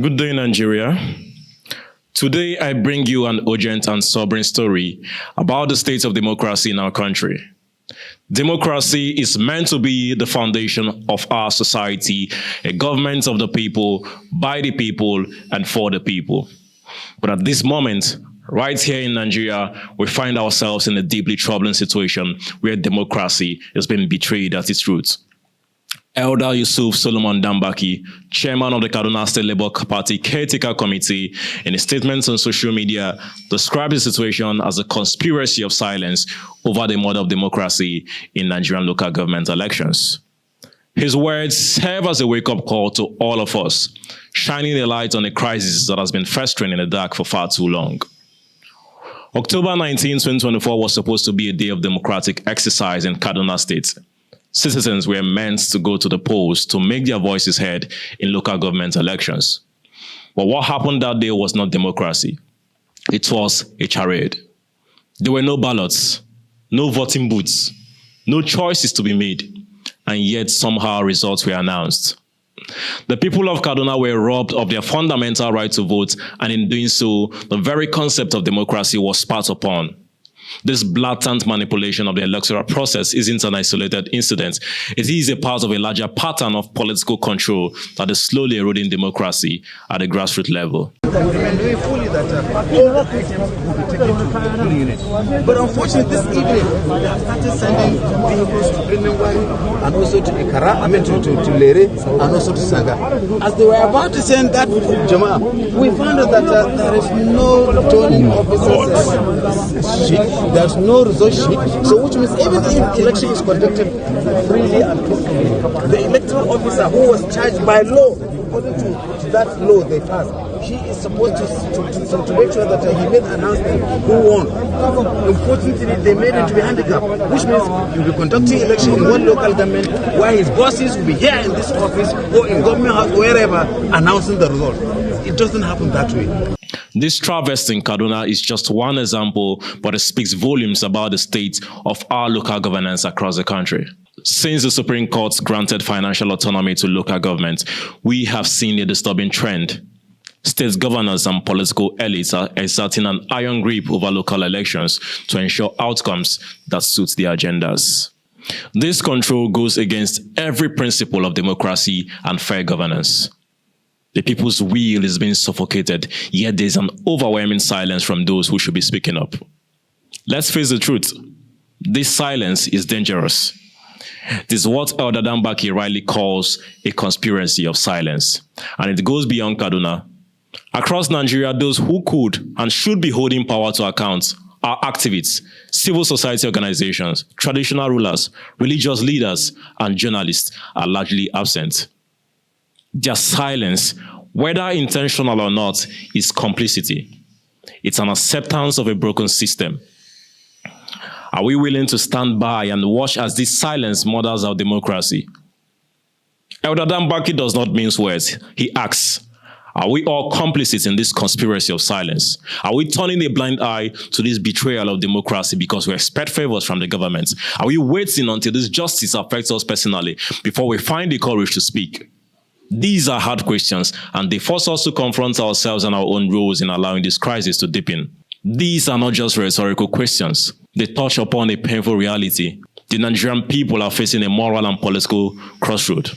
Good day, Nigeria. Today, I bring you an urgent and sobering story about the state of democracy in our country. Democracy is meant to be the foundation of our society, a government of the people, by the people, and for the people. But at this moment, right here in Nigeria, we find ourselves in a deeply troubling situation where democracy is being betrayed at its roots. Elder Yusuf Danbaki, chairman of the Kaduna State Labour Party Caretaker Committee, in a statement on social media, described the situation as a conspiracy of silence over the murder of democracy in Nigerian local government elections. His words serve as a wake-up call to all of us, shining a light on a crisis that has been festering in the dark for far too long. October 19, 2024 was supposed to be a day of democratic exercise in Kaduna State. Citizens were meant to go to the polls to make their voices heard in local government elections. But what happened that day was not democracy. It was a charade. There were no ballots, no voting booths, no choices to be made, and yet somehow results were announced. The people of Kaduna were robbed of their fundamental right to vote, and in doing so, the very concept of democracy was spat upon. This blatant manipulation of the electoral process isn't an isolated incident. It is a part of a larger pattern of political control that is slowly eroding democracy at the grassroots level. We know fully that all items will be taken to the polling unit. But unfortunately, this evening, they have started sending vehicles to Greenway and also to Ikara, to Lere, and also to Saga. As they were about to send that Jama, we found out that there is no returning officers sheet. There's no result sheet, so which means even if election is conducted freely and peacefully, the electoral officer who was charged by law, according to that law they passed, he is supposed to make sure that he made an announcement who won. Unfortunately, they made it to be handicapped, which means you'll be conducting election in one local government where his bosses will be here in this office or in government house, wherever, announcing the result. It doesn't happen that way. This travesty in Kaduna is just one example, but it speaks volumes about the state of our local governance across the country. Since the Supreme Court granted financial autonomy to local government, we have seen a disturbing trend. State governors and political elites are exerting an iron grip over local elections to ensure outcomes that suit their agendas. This control goes against every principle of democracy and fair governance. The people's will is being suffocated, yet there's an overwhelming silence from those who should be speaking up. Let's face the truth. This silence is dangerous. This is what Elder Danbaki rightly calls a conspiracy of silence, and it goes beyond Kaduna. Across Nigeria, those who could and should be holding power to account are activists, civil society organizations, traditional rulers, religious leaders, and journalists are largely absent. Their silence, whether intentional or not, is complicity. It's an acceptance of a broken system. Are we willing to stand by and watch as this silence murders our democracy? Elder Danbaki does not mince words. He asks, are we all complicit in this conspiracy of silence? Are we turning a blind eye to this betrayal of democracy because we expect favors from the government? Are we waiting until this justice affects us personally before we find the courage to speak? These are hard questions, and they force us to confront ourselves and our own roles in allowing this crisis to deepen. These are not just rhetorical questions. They touch upon a painful reality. The Nigerian people are facing a moral and political crossroad.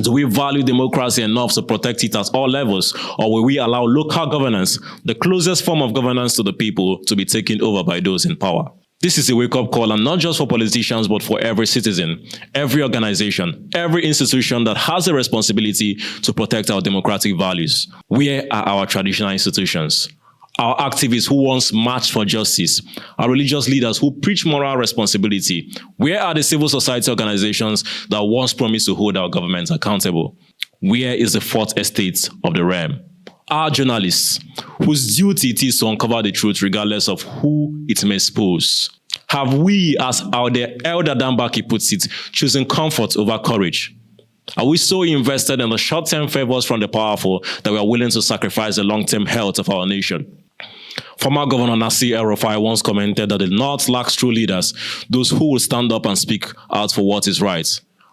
Do we value democracy enough to protect it at all levels, or will we allow local governance, the closest form of governance to the people, to be taken over by those in power? This is a wake-up call, and not just for politicians, but for every citizen, every organization, every institution that has a responsibility to protect our democratic values. Where are our traditional institutions? Our activists who once marched for justice, our religious leaders who preach moral responsibility? Where are the civil society organizations that once promised to hold our government accountable? Where is the fourth estate of the realm? Our journalists, whose duty it is to uncover the truth regardless of who it may expose. Have we, as Elder Danbaki puts it, chosen comfort over courage? Are we so invested in the short-term favors from the powerful that we are willing to sacrifice the long-term health of our nation? Former Governor Nasir El-Rufai once commented that the North lacks true leaders, those who will stand up and speak out for what is right.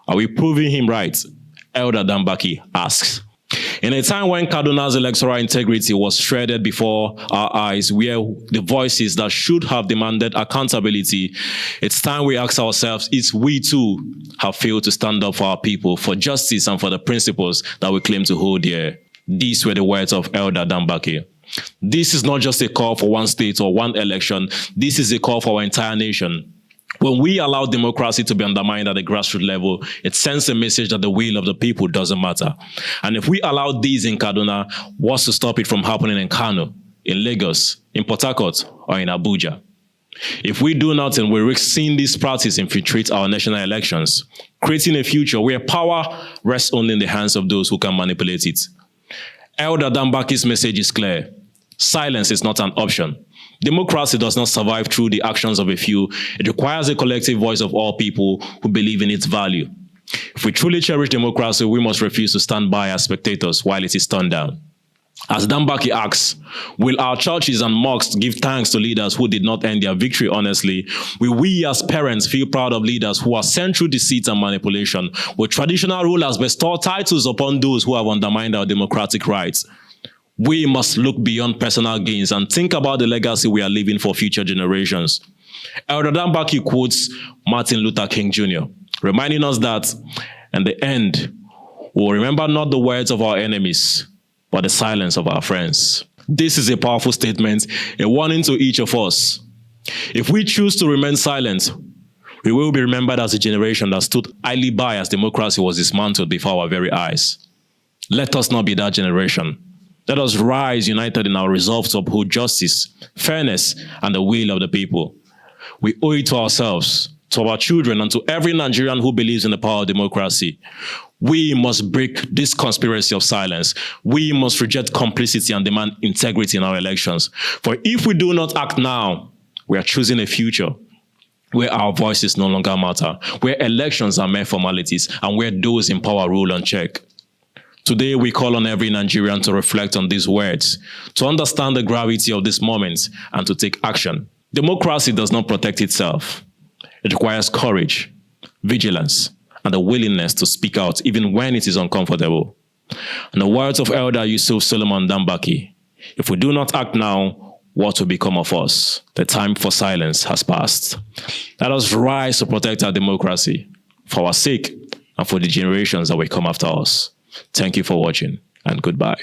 Are we proving him right? Elder Danbaki asks. In a time when Kaduna's electoral integrity was shredded before our eyes, where the voices that should have demanded accountability, it's time we ask ourselves if we too have failed to stand up for our people, for justice and for the principles that we claim to hold dear. These were the words of Elder Danbaki. This is not just a call for one state or one election. This is a call for our entire nation. When we allow democracy to be undermined at the grassroots level, it sends a message that the will of the people doesn't matter. And if we allow these in Kaduna, what's to stop it from happening in Kano, in Lagos, in Port Harcourt, or in Abuja? If we do nothing, we risk seeing this practice infiltrate our national elections, creating a future where power rests only in the hands of those who can manipulate it. Elder Danbaki's message is clear. Silence is not an option. Democracy does not survive through the actions of a few. It requires a collective voice of all people who believe in its value. If we truly cherish democracy, we must refuse to stand by as spectators while it is turned down. As Danbaki asks, will our churches and mosques give thanks to leaders who did not earn their victory honestly? Will we as parents feel proud of leaders who are sent through deceit and manipulation? Will traditional rulers bestow titles upon those who have undermined our democratic rights? We must look beyond personal gains and think about the legacy we are leaving for future generations. Elder Danbaki quotes Martin Luther King Jr., reminding us that, in the end, we will remember not the words of our enemies, but the silence of our friends. This is a powerful statement, a warning to each of us. If we choose to remain silent, we will be remembered as a generation that stood idly by as democracy was dismantled before our very eyes. Let us not be that generation. Let us rise united in our resolve to uphold justice, fairness, and the will of the people. We owe it to ourselves, to our children, and to every Nigerian who believes in the power of democracy. We must break this conspiracy of silence. We must reject complicity and demand integrity in our elections. For if we do not act now, we are choosing a future where our voices no longer matter, where elections are mere formalities, and where those in power rule unchecked. Today, we call on every Nigerian to reflect on these words, to understand the gravity of this moment, and to take action. Democracy does not protect itself. It requires courage, vigilance, and the willingness to speak out even when it is uncomfortable. In the words of Elder Yusuf Danbaki, if we do not act now, what will become of us? The time for silence has passed. Let us rise to protect our democracy, for our sake and for the generations that will come after us. Thank you for watching, and goodbye.